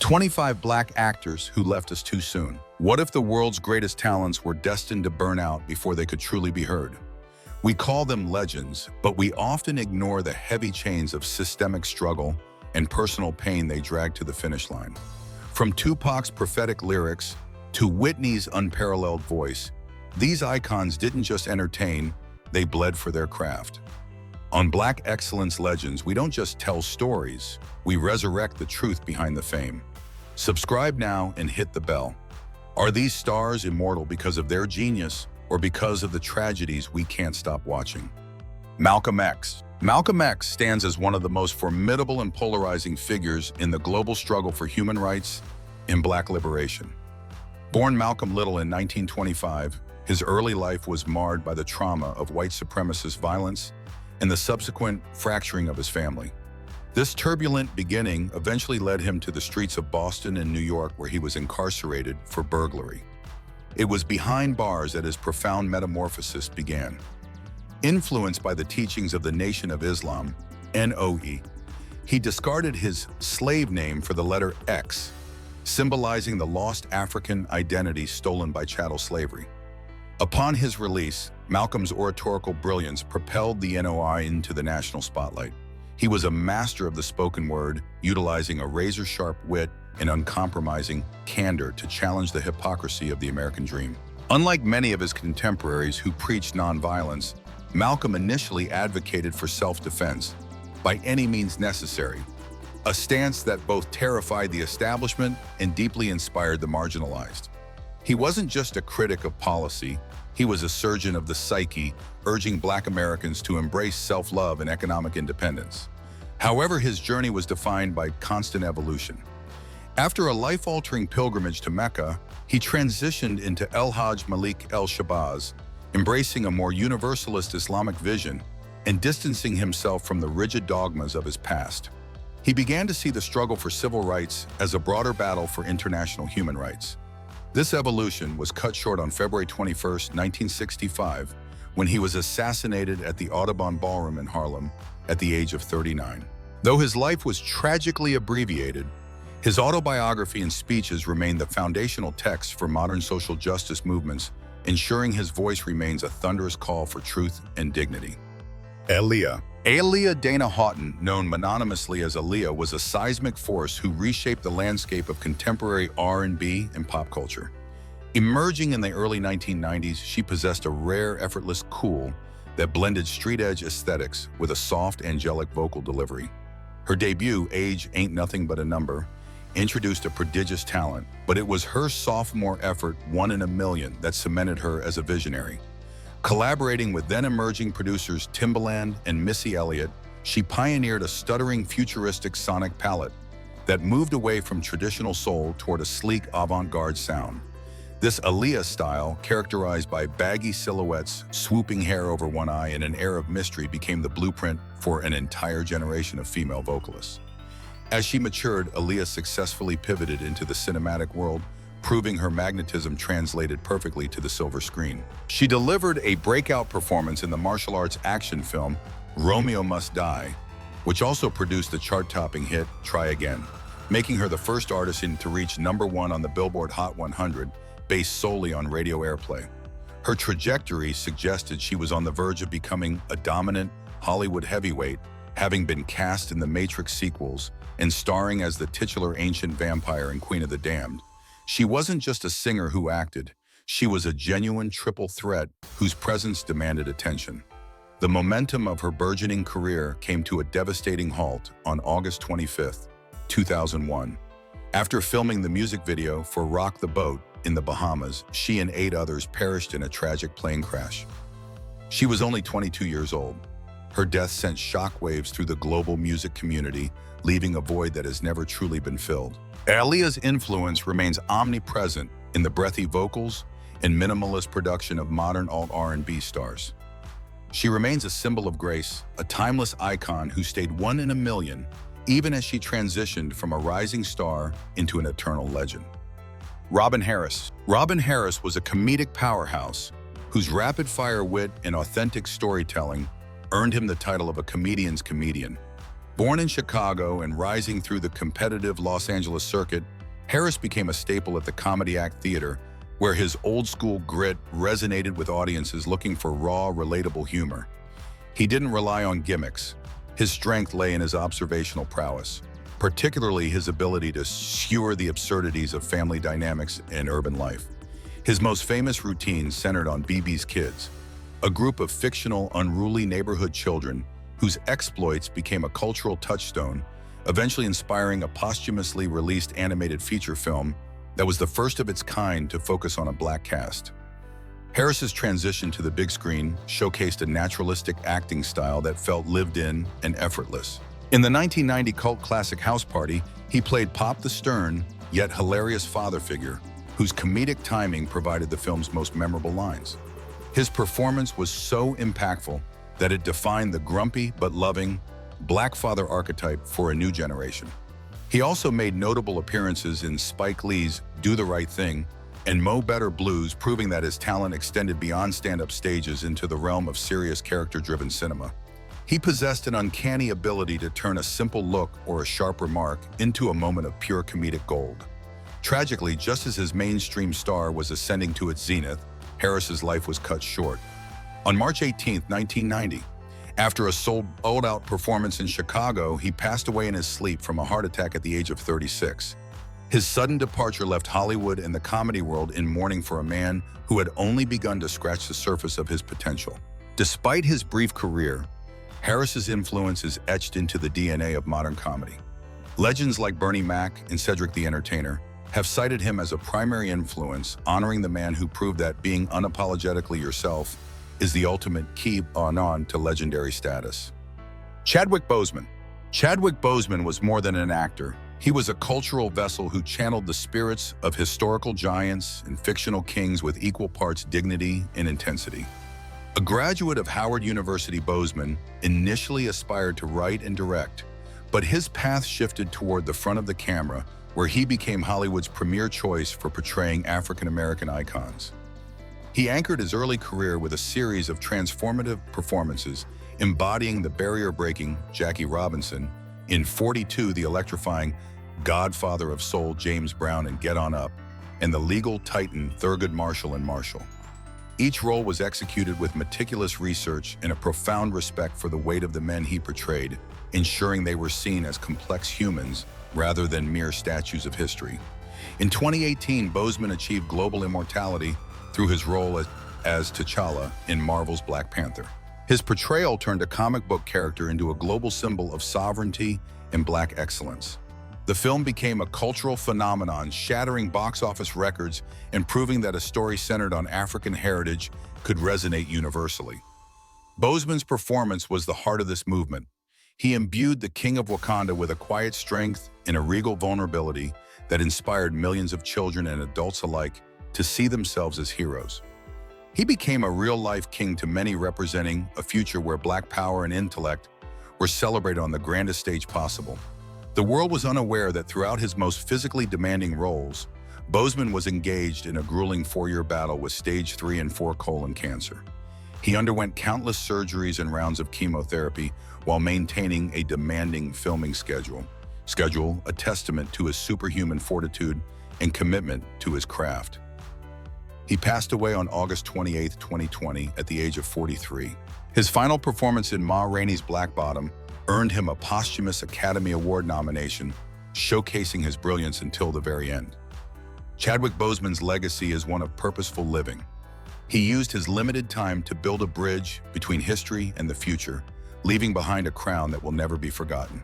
25 black actors who left us too soon. What if the world's greatest talents were destined to burn out before they could truly be heard? We call them legends, but we often ignore the heavy chains of systemic struggle and personal pain they drag to the finish line. From Tupac's prophetic lyrics to Whitney's unparalleled voice, these icons didn't just entertain, they bled for their craft. On Black Excellence Legends, we don't just tell stories, we resurrect the truth behind the fame. Subscribe now and hit the bell. Are these stars immortal because of their genius or because of the tragedies we can't stop watching? Malcolm X. Malcolm X stands as one of the most formidable and polarizing figures in the global struggle for human rights and black liberation. Born Malcolm Little in 1925, his early life was marred by the trauma of white supremacist violence and the subsequent fracturing of his family. This turbulent beginning eventually led him to the streets of Boston and New York, where he was incarcerated for burglary. It was behind bars that his profound metamorphosis began. Influenced by the teachings of the Nation of Islam, NOE, he discarded his slave name for the letter X, symbolizing the lost African identity stolen by chattel slavery. Upon his release, Malcolm's oratorical brilliance propelled the NOI into the national spotlight. He was a master of the spoken word, utilizing a razor-sharp wit and uncompromising candor to challenge the hypocrisy of the American dream. Unlike many of his contemporaries who preached nonviolence, Malcolm initially advocated for self-defense, by any means necessary, a stance that both terrified the establishment and deeply inspired the marginalized. He wasn't just a critic of policy, he was a surgeon of the psyche, urging Black Americans to embrace self-love and economic independence. However, his journey was defined by constant evolution. After a life-altering pilgrimage to Mecca, he transitioned into El-Hajj Malik el-Shabazz, embracing a more universalist Islamic vision and distancing himself from the rigid dogmas of his past. He began to see the struggle for civil rights as a broader battle for international human rights. This evolution was cut short on February 21, 1965, when he was assassinated at the Audubon Ballroom in Harlem at the age of 39. Though his life was tragically abbreviated, his autobiography and speeches remain the foundational text for modern social justice movements, ensuring his voice remains a thunderous call for truth and dignity. Aaliyah Dana Houghton, known mononymously as Aaliyah, was a seismic force who reshaped the landscape of contemporary R&B and pop culture. Emerging in the early 1990s, she possessed a rare, effortless cool that blended street-edge aesthetics with a soft, angelic vocal delivery. Her debut, Age Ain't Nothing But a Number, introduced a prodigious talent, but it was her sophomore effort, One in a Million, that cemented her as a visionary. Collaborating with then-emerging producers Timbaland and Missy Elliott, she pioneered a stuttering, futuristic sonic palette that moved away from traditional soul toward a sleek, avant-garde sound. This Aaliyah style, characterized by baggy silhouettes, swooping hair over one eye, and an air of mystery, became the blueprint for an entire generation of female vocalists. As she matured, Aaliyah successfully pivoted into the cinematic world, proving her magnetism translated perfectly to the silver screen. She delivered a breakout performance in the martial arts action film Romeo Must Die, which also produced the chart-topping hit Try Again, making her the first artist to reach #1 on the Billboard Hot 100, based solely on radio airplay. Her trajectory suggested she was on the verge of becoming a dominant Hollywood heavyweight, having been cast in the Matrix sequels and starring as the titular ancient vampire in Queen of the Damned. She wasn't just a singer who acted, she was a genuine triple threat whose presence demanded attention. The momentum of her burgeoning career came to a devastating halt on August 25, 2001. After filming the music video for Rock the Boat in the Bahamas, she and 8 others perished in a tragic plane crash. She was only 22 years old. Her death sent shockwaves through the global music community, leaving a void that has never truly been filled. Aaliyah's influence remains omnipresent in the breathy vocals and minimalist production of modern alt R&B stars. She remains a symbol of grace, a timeless icon who stayed one in a million, even as she transitioned from a rising star into an eternal legend. Robin Harris. Robin Harris was a comedic powerhouse whose rapid-fire wit and authentic storytelling earned him the title of a comedian's comedian. Born in Chicago and rising through the competitive Los Angeles circuit, Harris became a staple at the Comedy Act Theater, where his old-school grit resonated with audiences looking for raw, relatable humor. He didn't rely on gimmicks. His strength lay in his observational prowess, particularly his ability to skewer the absurdities of family dynamics in urban life. His most famous routines centered on BB's Kids, a group of fictional, unruly neighborhood children whose exploits became a cultural touchstone, eventually inspiring a posthumously released animated feature film that was the first of its kind to focus on a black cast. Harris's transition to the big screen showcased a naturalistic acting style that felt lived in and effortless. In the 1990 cult classic House Party, he played Pop the stern, yet hilarious father figure, whose comedic timing provided the film's most memorable lines. His performance was so impactful that it defined the grumpy but loving black father archetype for a new generation. He also made notable appearances in Spike Lee's Do the Right Thing and Mo Better Blues, proving that his talent extended beyond stand-up stages into the realm of serious character-driven cinema. He possessed an uncanny ability to turn a simple look or a sharp remark into a moment of pure comedic gold. Tragically, just as his mainstream star was ascending to its zenith, Harris's life was cut short. On March 18, 1990, after a sold-out performance in Chicago, he passed away in his sleep from a heart attack at the age of 36. His sudden departure left Hollywood and the comedy world in mourning for a man who had only begun to scratch the surface of his potential. Despite his brief career, Harris's influence is etched into the DNA of modern comedy. Legends like Bernie Mac and Cedric the Entertainer have cited him as a primary influence, honoring the man who proved that being unapologetically yourself is the ultimate key on to legendary status. Chadwick Boseman. Chadwick Boseman was more than an actor. He was a cultural vessel who channeled the spirits of historical giants and fictional kings with equal parts dignity and intensity. A graduate of Howard University, Boseman initially aspired to write and direct, but his path shifted toward the front of the camera, where he became Hollywood's premier choice for portraying African-American icons. He anchored his early career with a series of transformative performances, embodying the barrier-breaking Jackie Robinson in 42, the electrifying Godfather of Soul James Brown in Get On Up, and the legal titan Thurgood Marshall in Marshall. Each role was executed with meticulous research and a profound respect for the weight of the men he portrayed, ensuring they were seen as complex humans rather than mere statues of history. In 2018, Boseman achieved global immortality through his role as T'Challa in Marvel's Black Panther. His portrayal turned a comic book character into a global symbol of sovereignty and Black excellence. The film became a cultural phenomenon, shattering box office records and proving that a story centered on African heritage could resonate universally. Boseman's performance was the heart of this movement. He imbued the King of Wakanda with a quiet strength and a regal vulnerability that inspired millions of children and adults alike to see themselves as heroes. He became a real-life king to many, representing a future where Black power and intellect were celebrated on the grandest stage possible. The world was unaware that throughout his most physically demanding roles, Boseman was engaged in a grueling 4-year battle with stage 3 and 4 colon cancer. He underwent countless surgeries and rounds of chemotherapy while maintaining a demanding filming schedule, a testament to his superhuman fortitude and commitment to his craft. He passed away on August 28, 2020, at the age of 43. His final performance in Ma Rainey's Black Bottom earned him a posthumous Academy Award nomination, showcasing his brilliance until the very end. Chadwick Boseman's legacy is one of purposeful living. He used his limited time to build a bridge between history and the future, leaving behind a crown that will never be forgotten.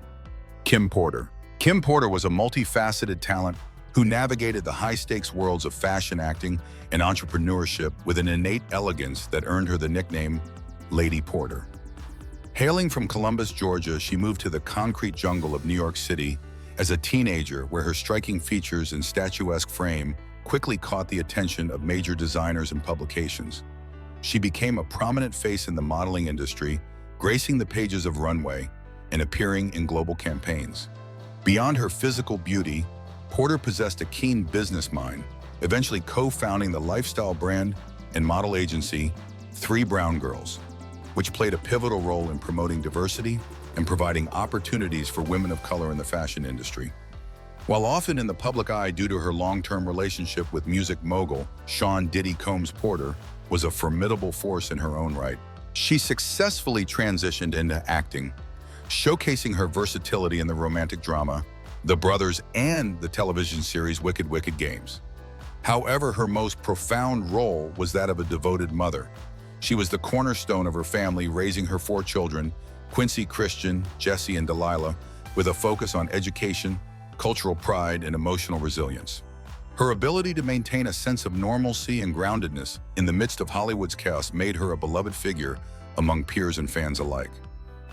Kim Porter. Kim Porter was a multifaceted talent who navigated the high-stakes worlds of fashion, acting, and entrepreneurship with an innate elegance that earned her the nickname Lady Porter. Hailing from Columbus, Georgia, she moved to the concrete jungle of New York City as a teenager, where her striking features and statuesque frame quickly caught the attention of major designers and publications. She became a prominent face in the modeling industry, gracing the pages of Runway and appearing in global campaigns. Beyond her physical beauty, Porter possessed a keen business mind, eventually co-founding the lifestyle brand and model agency 3 Brown Girls, which played a pivotal role in promoting diversity and providing opportunities for women of color in the fashion industry. While often in the public eye due to her long-term relationship with music mogul Sean Diddy Combs Porter, was a formidable force in her own right. She successfully transitioned into acting, showcasing her versatility in the romantic drama, The Brothers, and the television series Wicked Wicked Games. However, her most profound role was that of a devoted mother. She was the cornerstone of her family, raising her 4 children, Quincy, Christian, Jesse, and Delilah, with a focus on education, cultural pride, and emotional resilience. Her ability to maintain a sense of normalcy and groundedness in the midst of Hollywood's chaos made her a beloved figure among peers and fans alike.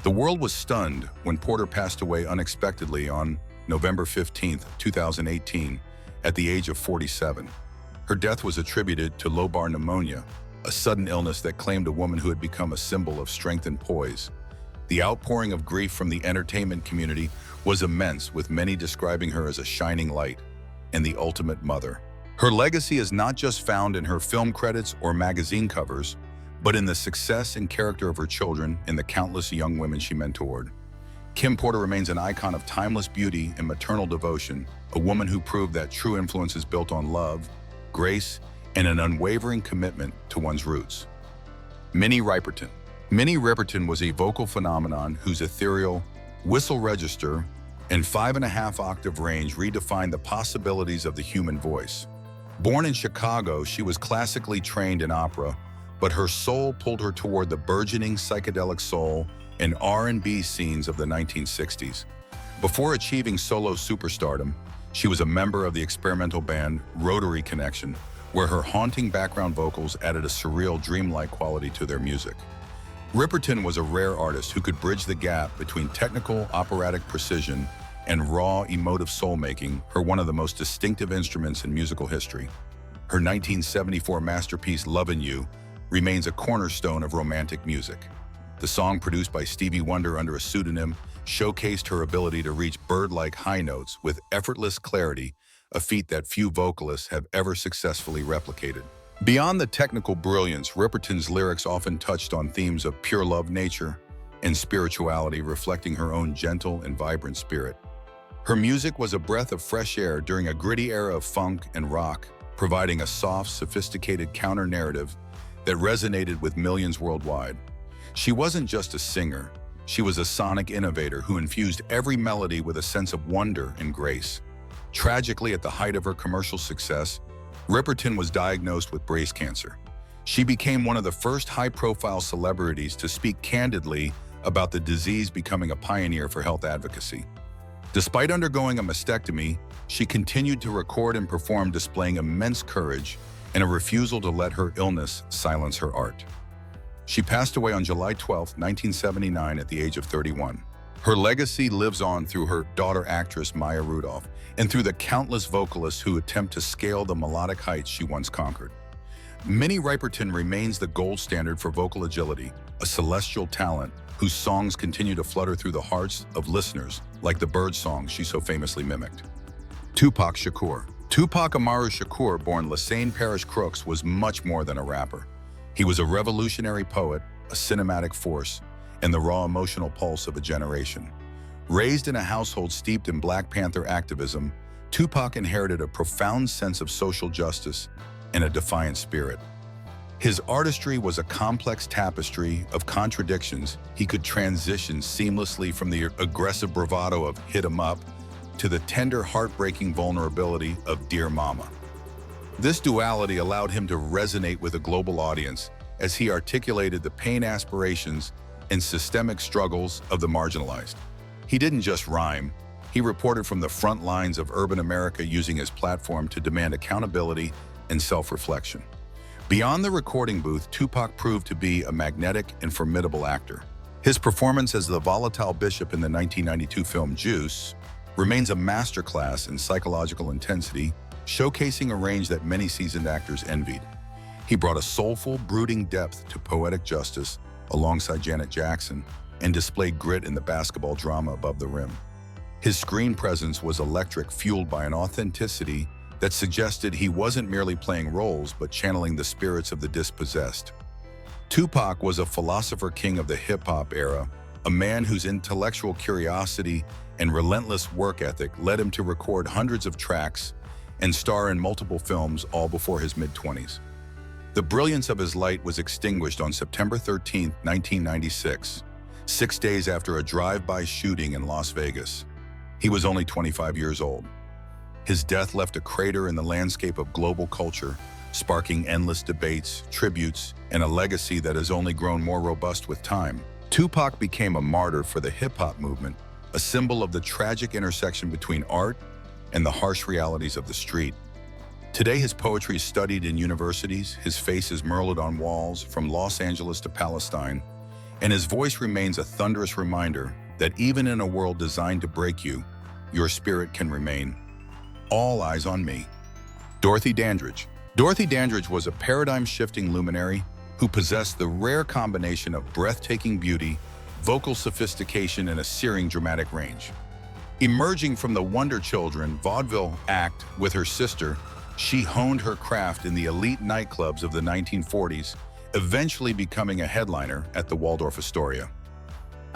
The world was stunned when Porter passed away unexpectedly on November 15, 2018, at the age of 47. Her death was attributed to lobar pneumonia, a sudden illness that claimed a woman who had become a symbol of strength and poise. The outpouring of grief from the entertainment community was immense, with many describing her as a shining light and the ultimate mother. Her legacy is not just found in her film credits or magazine covers, but in the success and character of her children and the countless young women she mentored. Kim Porter remains an icon of timeless beauty and maternal devotion, a woman who proved that true influence is built on love, grace, and an unwavering commitment to one's roots. Minnie Riperton. Minnie Riperton was a vocal phenomenon whose ethereal whistle register and 5.5-octave range redefined the possibilities of the human voice. Born in Chicago, she was classically trained in opera, but her soul pulled her toward the burgeoning psychedelic soul and R&B scenes of the 1960s. Before achieving solo superstardom, she was a member of the experimental band Rotary Connection, where her haunting background vocals added a surreal, dreamlike quality to their music. Riperton was a rare artist who could bridge the gap between technical, operatic precision and raw, emotive soul-making, her one of the most distinctive instruments in musical history. Her 1974 masterpiece, Lovin' You, remains a cornerstone of romantic music. The song, produced by Stevie Wonder under a pseudonym, showcased her ability to reach bird-like high notes with effortless clarity, a feat that few vocalists have ever successfully replicated. Beyond the technical brilliance, Riperton's lyrics often touched on themes of pure love, nature, and spirituality, reflecting her own gentle and vibrant spirit. Her music was a breath of fresh air during a gritty era of funk and rock, providing a soft, sophisticated counter-narrative that resonated with millions worldwide. She wasn't just a singer, she was a sonic innovator who infused every melody with a sense of wonder and grace. Tragically, at the height of her commercial success, Riperton was diagnosed with breast cancer. She became one of the first high-profile celebrities to speak candidly about the disease, becoming a pioneer for health advocacy. Despite undergoing a mastectomy, she continued to record and perform, displaying immense courage and a refusal to let her illness silence her art. She passed away on July 12, 1979, at the age of 31. Her legacy lives on through her daughter actress Maya Rudolph and through the countless vocalists who attempt to scale the melodic heights she once conquered. Minnie Riperton remains the gold standard for vocal agility, a celestial talent whose songs continue to flutter through the hearts of listeners like the bird songs she so famously mimicked. Tupac Shakur. Tupac Amaru Shakur, born Lassane Parish Crooks, was much more than a rapper. He was a revolutionary poet, a cinematic force, and the raw emotional pulse of a generation. Raised in a household steeped in Black Panther activism, Tupac inherited a profound sense of social justice and a defiant spirit. His artistry was a complex tapestry of contradictions. He could transition seamlessly from the aggressive bravado of Hit 'Em Up to the tender, heartbreaking vulnerability of Dear Mama. This duality allowed him to resonate with a global audience as he articulated the pain, aspirations, and systemic struggles of the marginalized. He didn't just rhyme, he reported from the front lines of urban America, using his platform to demand accountability and self-reflection. Beyond the recording booth, Tupac proved to be a magnetic and formidable actor. His performance as the volatile bishop in the 1992 film Juice remains a masterclass in psychological intensity, showcasing a range that many seasoned actors envied. He brought a soulful, brooding depth to poetic justice alongside Janet Jackson and displayed grit in the basketball drama Above the Rim. His screen presence was electric, fueled by an authenticity that suggested he wasn't merely playing roles but channeling the spirits of the dispossessed. Tupac was a philosopher king of the hip-hop era, a man whose intellectual curiosity and relentless work ethic led him to record hundreds of tracks and star in multiple films all before his mid-20s. The brilliance of his light was extinguished on September 13, 1996, 6 days after a drive-by shooting in Las Vegas. He was only 25 years old. His death left a crater in the landscape of global culture, sparking endless debates, tributes, and a legacy that has only grown more robust with time. Tupac became a martyr for the hip-hop movement, a symbol of the tragic intersection between art and the harsh realities of the street. Today, his poetry is studied in universities, his face is muraled on walls from Los Angeles to Palestine, and his voice remains a thunderous reminder that even in a world designed to break you, your spirit can remain. All eyes on me. Dorothy Dandridge. Dorothy Dandridge was a paradigm-shifting luminary who possessed the rare combination of breathtaking beauty, vocal sophistication, and a searing dramatic range. Emerging from the Wonder Children vaudeville act with her sister, she honed her craft in the elite nightclubs of the 1940s, eventually becoming a headliner at the Waldorf Astoria.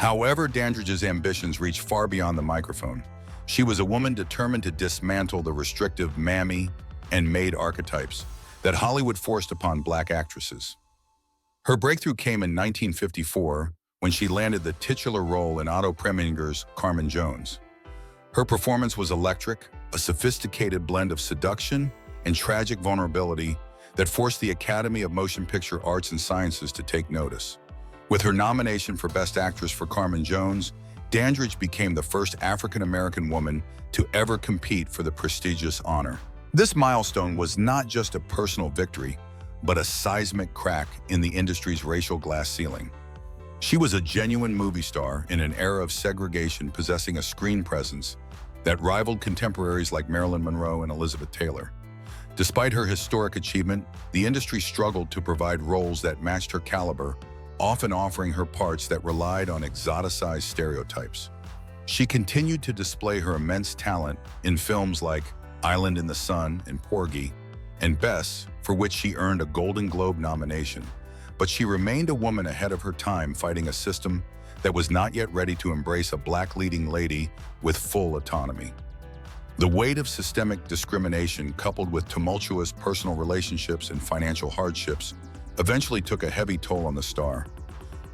However, Dandridge's ambitions reached far beyond the microphone. She was a woman determined to dismantle the restrictive mammy and maid archetypes that Hollywood forced upon Black actresses. Her breakthrough came in 1954 when she landed the titular role in Otto Preminger's Carmen Jones. Her performance was electric, a sophisticated blend of seduction and tragic vulnerability that forced the Academy of Motion Picture Arts and Sciences to take notice. With her nomination for Best Actress for Carmen Jones, Dandridge became the first African-American woman to ever compete for the prestigious honor. This milestone was not just a personal victory, but a seismic crack in the industry's racial glass ceiling. She was a genuine movie star in an era of segregation, possessing a screen presence that rivaled contemporaries like Marilyn Monroe and Elizabeth Taylor. Despite her historic achievement, the industry struggled to provide roles that matched her caliber, often offering her parts that relied on exoticized stereotypes. She continued to display her immense talent in films like Island in the Sun and Porgy, and Bess, for which she earned a Golden Globe nomination. But she remained a woman ahead of her time, fighting a system that was not yet ready to embrace a Black leading lady with full autonomy. The weight of systemic discrimination, coupled with tumultuous personal relationships and financial hardships, eventually took a heavy toll on the star.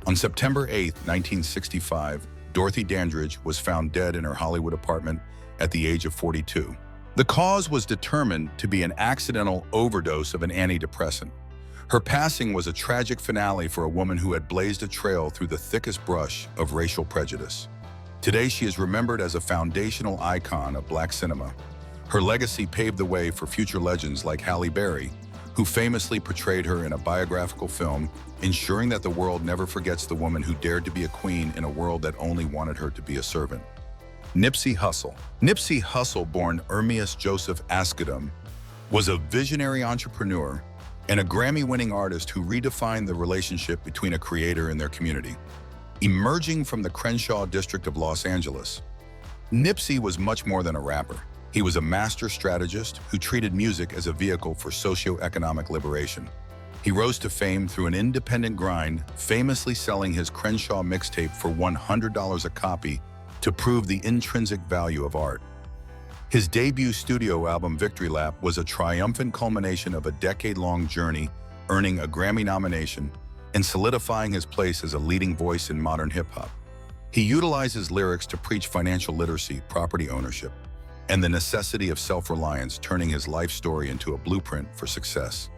On September 8, 1965, Dorothy Dandridge was found dead in her Hollywood apartment at the age of 42. The cause was determined to be an accidental overdose of an antidepressant. Her passing was a tragic finale for a woman who had blazed a trail through the thickest brush of racial prejudice. Today, she is remembered as a foundational icon of Black cinema. Her legacy paved the way for future legends like Halle Berry, who famously portrayed her in a biographical film, ensuring that the world never forgets the woman who dared to be a queen in a world that only wanted her to be a servant. Nipsey Hussle. Nipsey Hussle, born Ermias Joseph Askedum, was a visionary entrepreneur and a Grammy-winning artist who redefined the relationship between a creator and their community. Emerging from the Crenshaw district of Los Angeles, Nipsey was much more than a rapper. He was a master strategist who treated music as a vehicle for socioeconomic liberation. He rose to fame through an independent grind, famously selling his Crenshaw mixtape for $100 a copy to prove the intrinsic value of art. His debut studio album, Victory Lap, was a triumphant culmination of a decade-long journey, earning a Grammy nomination and solidifying his place as a leading voice in modern hip-hop. He utilizes lyrics to preach financial literacy, property ownership, and the necessity of self-reliance, turning his life story into a blueprint for success.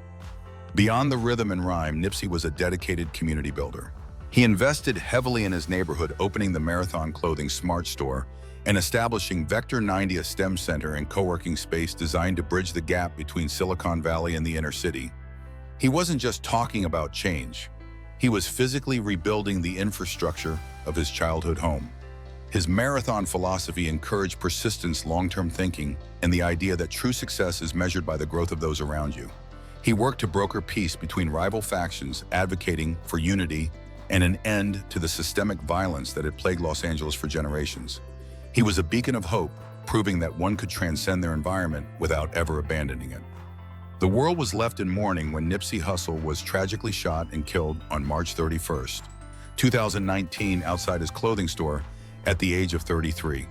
Beyond the rhythm and rhyme, Nipsey was a dedicated community builder. He invested heavily in his neighborhood, opening the Marathon Clothing Smart Store and establishing Vector 90, a STEM center and co-working space designed to bridge the gap between Silicon Valley and the inner city. He wasn't just talking about change. He was physically rebuilding the infrastructure of his childhood home. His marathon philosophy encouraged persistence, long-term thinking, and the idea that true success is measured by the growth of those around you. He worked to broker peace between rival factions, advocating for unity and an end to the systemic violence that had plagued Los Angeles for generations. He was a beacon of hope, proving that one could transcend their environment without ever abandoning it. The world was left in mourning when Nipsey Hussle was tragically shot and killed on March 31st, 2019 outside his clothing store at the age of 33.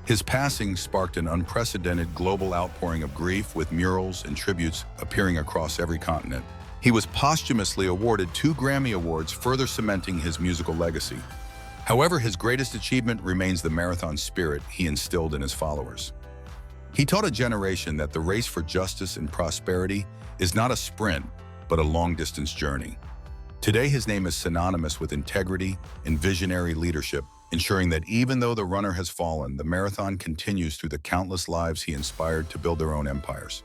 His passing sparked an unprecedented global outpouring of grief, with murals and tributes appearing across every continent. He was posthumously awarded 2 Grammy Awards, further cementing his musical legacy. However, his greatest achievement remains the marathon spirit he instilled in his followers. He taught a generation that the race for justice and prosperity is not a sprint, but a long-distance journey. Today, his name is synonymous with integrity and visionary leadership, ensuring that even though the runner has fallen, the marathon continues through the countless lives he inspired to build their own empires.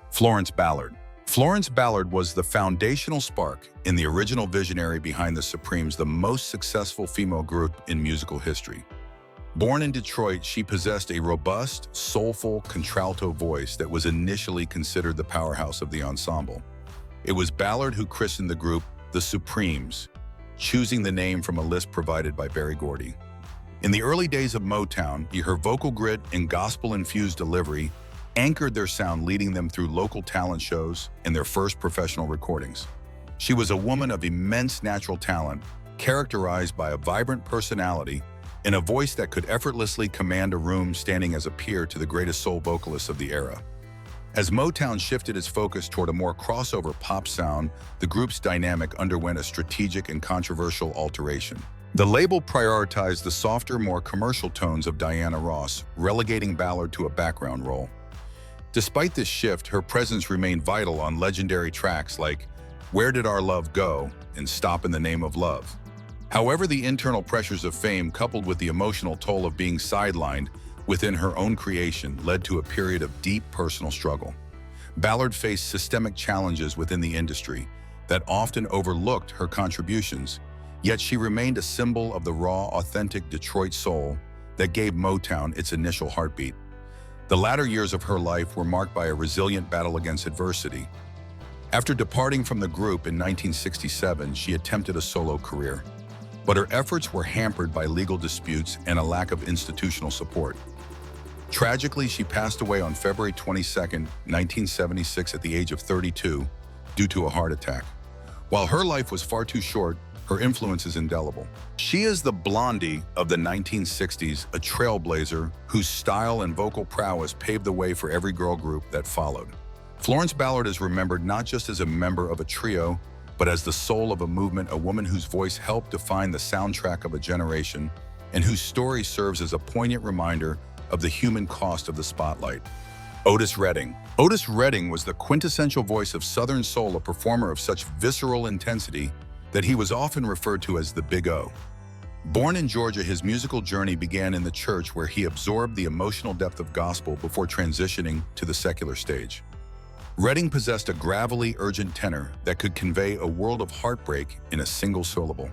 Florence Ballard. Florence Ballard was the foundational spark in the original visionary behind the Supremes, the most successful female group in musical history. Born in Detroit, she possessed a robust, soulful contralto voice that was initially considered the powerhouse of the ensemble. It was Ballard who christened the group the Supremes, choosing the name from a list provided by Berry Gordy. In the early days of Motown, her vocal grit and gospel-infused delivery anchored their sound, leading them through local talent shows and their first professional recordings. She was a woman of immense natural talent, characterized by a vibrant personality and a voice that could effortlessly command a room, standing as a peer to the greatest soul vocalists of the era. As Motown shifted its focus toward a more crossover pop sound, the group's dynamic underwent a strategic and controversial alteration. The label prioritized the softer, more commercial tones of Diana Ross, relegating Ballard to a background role. Despite this shift, her presence remained vital on legendary tracks like Where Did Our Love Go and Stop in the Name of Love. However, the internal pressures of fame, coupled with the emotional toll of being sidelined within her own creation, led to a period of deep personal struggle. Ballard faced systemic challenges within the industry that often overlooked her contributions, yet she remained a symbol of the raw, authentic Detroit soul that gave Motown its initial heartbeat. The latter years of her life were marked by a resilient battle against adversity. After departing from the group in 1967, she attempted a solo career, but her efforts were hampered by legal disputes and a lack of institutional support. Tragically, she passed away on February 22, 1976 at the age of 32 due to a heart attack. While her life was far too short, her influence is indelible. She is the Blondie of the 1960s, a trailblazer whose style and vocal prowess paved the way for every girl group that followed. Florence Ballard is remembered not just as a member of a trio, but as the soul of a movement, a woman whose voice helped define the soundtrack of a generation and whose story serves as a poignant reminder of the human cost of the spotlight. Otis Redding. Otis Redding was the quintessential voice of Southern soul, a performer of such visceral intensity that he was often referred to as the Big O. Born in Georgia, his musical journey began in the church, where he absorbed the emotional depth of gospel before transitioning to the secular stage. Redding possessed a gravelly, urgent tenor that could convey a world of heartbreak in a single syllable.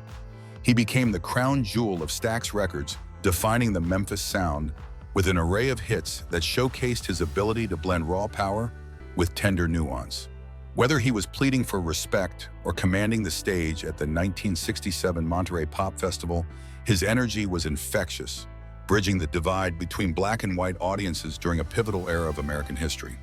He became the crown jewel of Stax Records, defining the Memphis sound with an array of hits that showcased his ability to blend raw power with tender nuance. Whether he was pleading for respect or commanding the stage at the 1967 Monterey Pop Festival, his energy was infectious, bridging the divide between black and white audiences during a pivotal era of American history.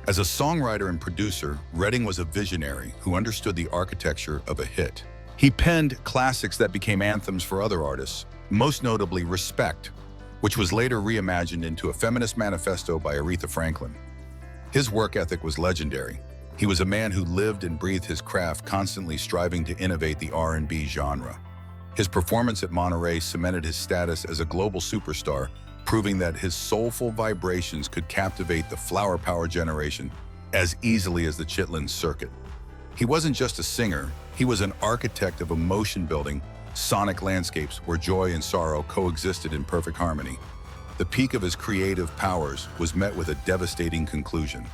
As a songwriter and producer, Redding was a visionary who understood the architecture of a hit. He penned classics that became anthems for other artists, most notably Respect, which was later reimagined into a feminist manifesto by Aretha Franklin. His work ethic was legendary. He was a man who lived and breathed his craft, constantly striving to innovate the R&B genre. His performance at Monterey cemented his status as a global superstar, proving that his soulful vibrations could captivate the flower power generation as easily as the Chitlin circuit. He wasn't just a singer, he was an architect of emotion-building, sonic landscapes where joy and sorrow coexisted in perfect harmony. The peak of his creative powers was met with a devastating conclusion.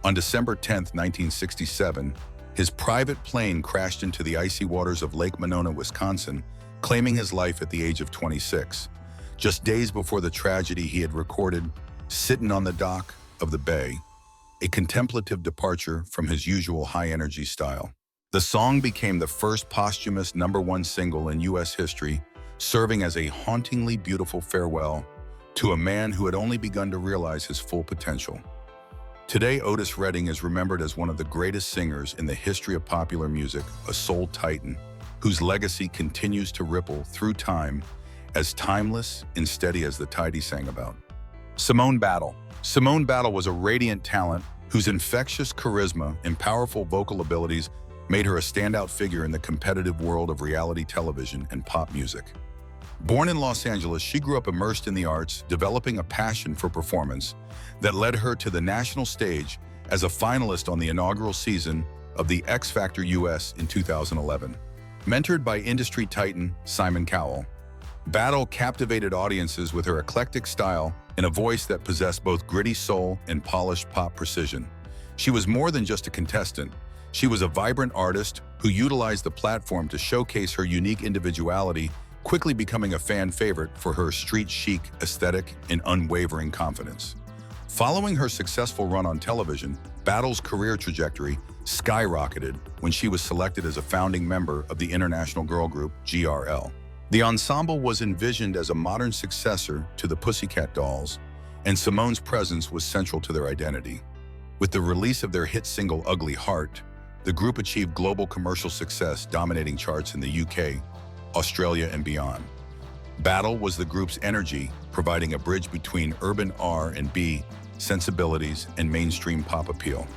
On December 10, 1967, his private plane crashed into the icy waters of Lake Monona, Wisconsin, claiming his life at the age of 26. Just days before the tragedy, he had recorded "Sittin' on the Dock of the Bay," a contemplative departure from his usual high-energy style. The song became the first posthumous #1 single in U.S. history, serving as a hauntingly beautiful farewell to a man who had only begun to realize his full potential. Today, Otis Redding is remembered as one of the greatest singers in the history of popular music, a soul titan, whose legacy continues to ripple through time, as timeless and steady as the tide he sang about. Simone Battle. Simone Battle was a radiant talent whose infectious charisma and powerful vocal abilities made her a standout figure in the competitive world of reality television and pop music. Born in Los Angeles, she grew up immersed in the arts, developing a passion for performance that led her to the national stage as a finalist on the inaugural season of the X Factor US in 2011. Mentored by industry titan Simon Cowell, Battle captivated audiences with her eclectic style and a voice that possessed both gritty soul and polished pop precision. She was more than just a contestant. She was a vibrant artist who utilized the platform to showcase her unique individuality, quickly becoming a fan favorite for her street chic aesthetic and unwavering confidence. Following her successful run on television, Battle's career trajectory skyrocketed when she was selected as a founding member of the international girl group GRL. The ensemble was envisioned as a modern successor to the Pussycat Dolls, and Simone's presence was central to their identity. With the release of their hit single Ugly Heart, the group achieved global commercial success, dominating charts in the UK, Australia, and beyond. Battle was the group's energy, providing a bridge between urban R&B sensibilities and mainstream pop appeal.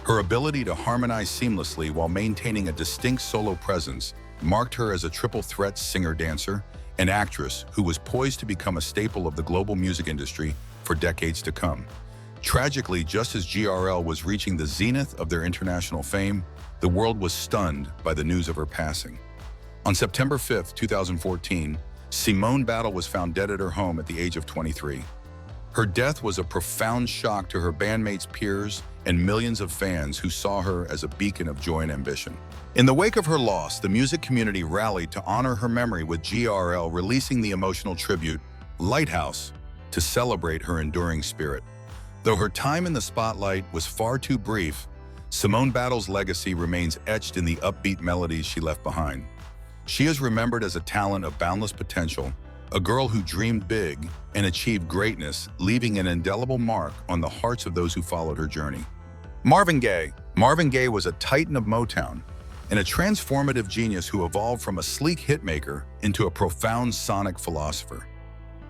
Her ability to harmonize seamlessly while maintaining a distinct solo presence marked her as a triple-threat singer-dancer and actress who was poised to become a staple of the global music industry for decades to come. Tragically, just as GRL was reaching the zenith of their international fame, the world was stunned by the news of her passing. On September 5, 2014, Simone Battle was found dead at her home at the age of 23. Her death was a profound shock to her bandmates, peers, and millions of fans who saw her as a beacon of joy and ambition. In the wake of her loss, the music community rallied to honor her memory, with GRL releasing the emotional tribute, Lighthouse, to celebrate her enduring spirit. Though her time in the spotlight was far too brief, Simone Battle's legacy remains etched in the upbeat melodies she left behind. She is remembered as a talent of boundless potential, a girl who dreamed big and achieved greatness, leaving an indelible mark on the hearts of those who followed her journey. Marvin Gaye. Marvin Gaye was a titan of Motown and a transformative genius who evolved from a sleek hitmaker into a profound sonic philosopher.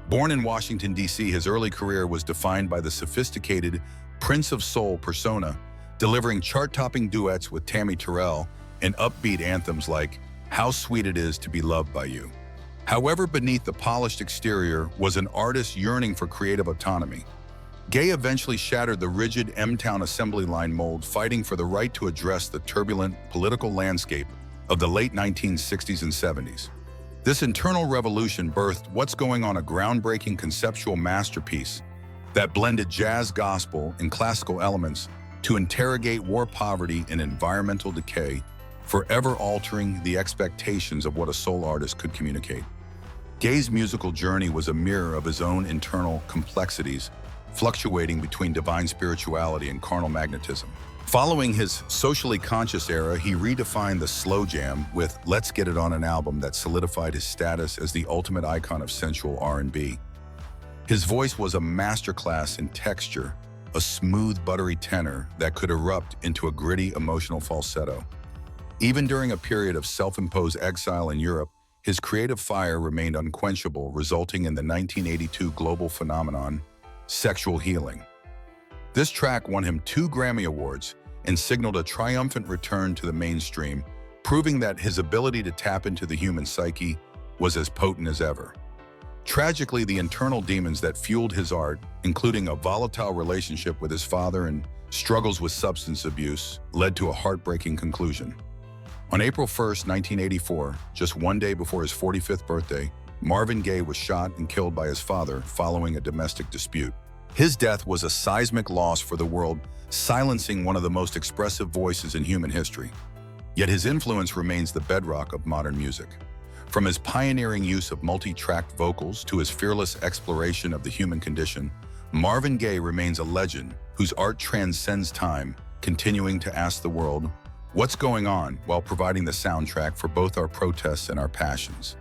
Born in Washington, D.C., his early career was defined by the sophisticated Prince of Soul persona, delivering chart-topping duets with Tammi Terrell and upbeat anthems like How Sweet It Is to Be Loved by You. However, beneath the polished exterior was an artist yearning for creative autonomy. Gaye eventually shattered the rigid M-Town assembly line mold, fighting for the right to address the turbulent political landscape of the late 1960s and 70s. This internal revolution birthed What's Going On, a groundbreaking conceptual masterpiece that blended jazz, gospel, and classical elements to interrogate war, poverty, and environmental decay, forever altering the expectations of what a soul artist could communicate. Gaye's musical journey was a mirror of his own internal complexities, fluctuating between divine spirituality and carnal magnetism. Following his socially conscious era, he redefined the slow jam with Let's Get It On, an album that solidified his status as the ultimate icon of sensual R&B. His voice was a masterclass in texture, a smooth, buttery tenor that could erupt into a gritty, emotional falsetto. Even during a period of self-imposed exile in Europe, his creative fire remained unquenchable, resulting in the 1982 global phenomenon, Sexual Healing. This track won him 2 Grammy Awards and signaled a triumphant return to the mainstream, proving that his ability to tap into the human psyche was as potent as ever. Tragically, the internal demons that fueled his art, including a volatile relationship with his father and struggles with substance abuse, led to a heartbreaking conclusion. On April 1, 1984, just one day before his 45th birthday, Marvin Gaye was shot and killed by his father following a domestic dispute. His death was a seismic loss for the world, silencing one of the most expressive voices in human history. Yet his influence remains the bedrock of modern music. From his pioneering use of multi-tracked vocals to his fearless exploration of the human condition, Marvin Gaye remains a legend whose art transcends time, continuing to ask the world, what's going on, while providing the soundtrack for both our protests and our passions.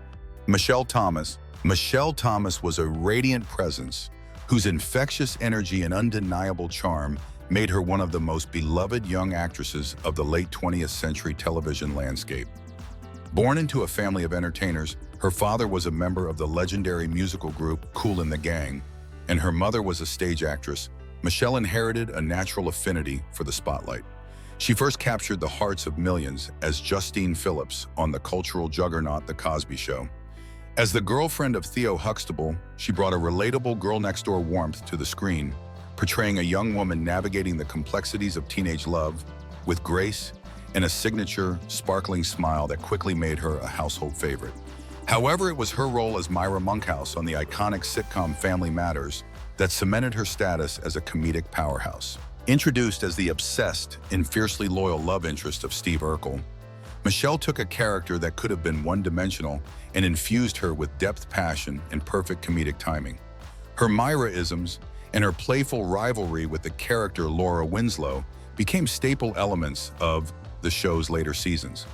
Michelle Thomas. Michelle Thomas was a radiant presence whose infectious energy and undeniable charm made her one of the most beloved young actresses of the late 20th century television landscape. Born into a family of entertainers, her father was a member of the legendary musical group Kool and the Gang, and her mother was a stage actress. Michelle inherited a natural affinity for the spotlight. She first captured the hearts of millions as Justine Phillips on the cultural juggernaut The Cosby Show. As the girlfriend of Theo Huxtable, she brought a relatable girl-next-door warmth to the screen, portraying a young woman navigating the complexities of teenage love with grace and a signature, sparkling smile that quickly made her a household favorite. However, it was her role as Myra Monkhouse on the iconic sitcom Family Matters that cemented her status as a comedic powerhouse. Introduced as the obsessed and fiercely loyal love interest of Steve Urkel, Michelle took a character that could have been one-dimensional and infused her with depth, passion, and perfect comedic timing. Her Myra-isms and her playful rivalry with the character Laura Winslow became staple elements of the show's later seasons.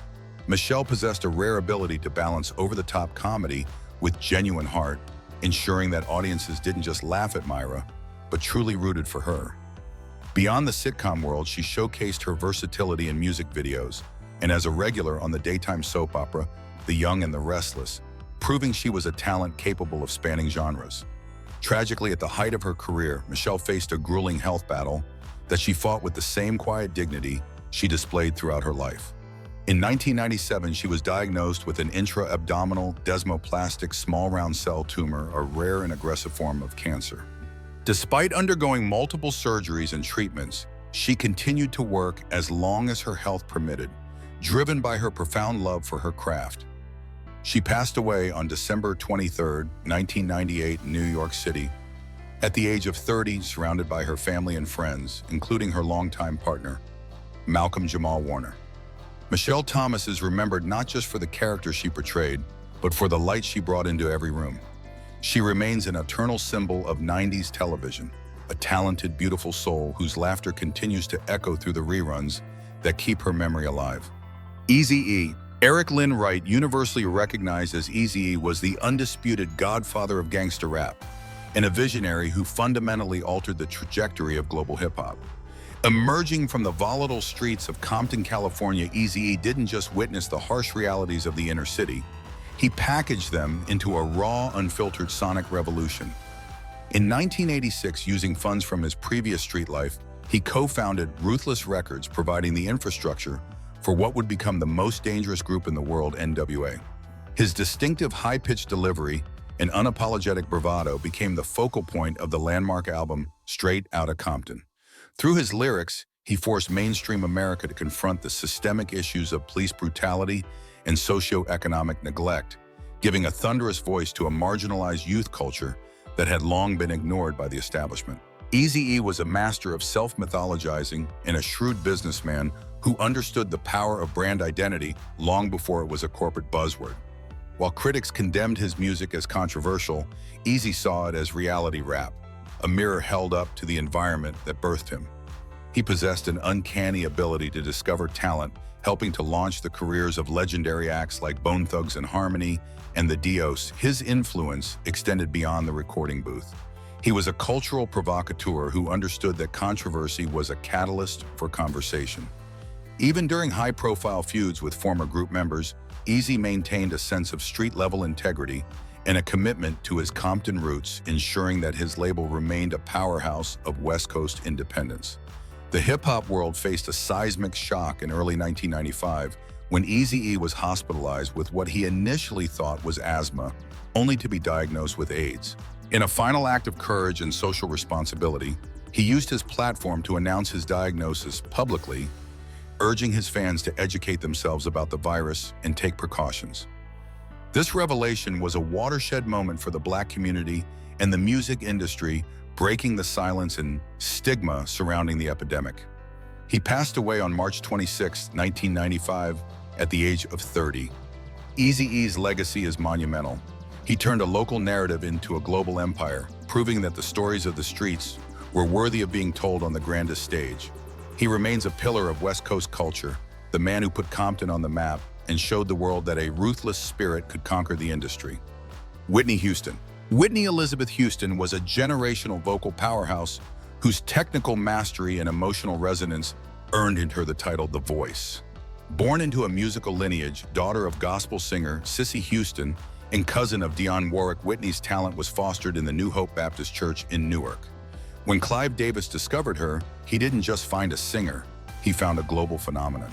Michelle possessed a rare ability to balance over-the-top comedy with genuine heart, ensuring that audiences didn't just laugh at Myra, but truly rooted for her. Beyond the sitcom world, she showcased her versatility in music videos, and as a regular on the daytime soap opera, The Young and the Restless, proving she was a talent capable of spanning genres. Tragically, at the height of her career, Michelle faced a grueling health battle that she fought with the same quiet dignity she displayed throughout her life. In 1997, she was diagnosed with an intra-abdominal desmoplastic small round cell tumor, a rare and aggressive form of cancer. Despite undergoing multiple surgeries and treatments, she continued to work as long as her health permitted, driven by her profound love for her craft. She passed away on December 23, 1998 in New York City, at the age of 30, surrounded by her family and friends, including her longtime partner, Malcolm Jamal Warner. Michelle Thomas is remembered not just for the character she portrayed, but for the light she brought into every room. She remains an eternal symbol of 90s television, a talented, beautiful soul whose laughter continues to echo through the reruns that keep her memory alive. Eazy-E. Eric Lynn Wright, universally recognized as Eazy-E, was the undisputed godfather of gangster rap, and a visionary who fundamentally altered the trajectory of global hip-hop. Emerging from the volatile streets of Compton, California, Eazy-E didn't just witness the harsh realities of the inner city. He packaged them into a raw, unfiltered sonic revolution. In 1986, using funds from his previous street life, he co-founded Ruthless Records, providing the infrastructure for what would become the most dangerous group in the world, NWA. His distinctive high-pitched delivery and unapologetic bravado became the focal point of the landmark album Straight Outta Compton. Through his lyrics, he forced mainstream America to confront the systemic issues of police brutality and socio-economic neglect, giving a thunderous voice to a marginalized youth culture that had long been ignored by the establishment. Eazy-E was a master of self-mythologizing and a shrewd businessman who understood the power of brand identity long before it was a corporate buzzword. While critics condemned his music as controversial, Eazy saw it as reality rap, a mirror held up to the environment that birthed him. He possessed an uncanny ability to discover talent, helping to launch the careers of legendary acts like Bone Thugs and Harmony and the Dios. His influence extended beyond the recording booth. He was a cultural provocateur who understood that controversy was a catalyst for conversation. Even during high-profile feuds with former group members, Eazy maintained a sense of street-level integrity and a commitment to his Compton roots, ensuring that his label remained a powerhouse of West Coast independence. The hip-hop world faced a seismic shock in early 1995 when Eazy-E was hospitalized with what he initially thought was asthma, only to be diagnosed with AIDS. In a final act of courage and social responsibility, he used his platform to announce his diagnosis publicly, urging his fans to educate themselves about the virus and take precautions. This revelation was a watershed moment for the Black community and the music industry, breaking the silence and stigma surrounding the epidemic. He passed away on March 26, 1995, at the age of 30. Eazy-E's legacy is monumental. He turned a local narrative into a global empire, proving that the stories of the streets were worthy of being told on the grandest stage. He remains a pillar of West Coast culture, the man who put Compton on the map and showed the world that a ruthless spirit could conquer the industry. Whitney Houston. Whitney Elizabeth Houston was a generational vocal powerhouse whose technical mastery and emotional resonance earned her the title The Voice. Born into a musical lineage, daughter of gospel singer Cissy Houston and cousin of Dionne Warwick, Whitney's talent was fostered in the New Hope Baptist Church in Newark. When Clive Davis discovered her, he didn't just find a singer, he found a global phenomenon.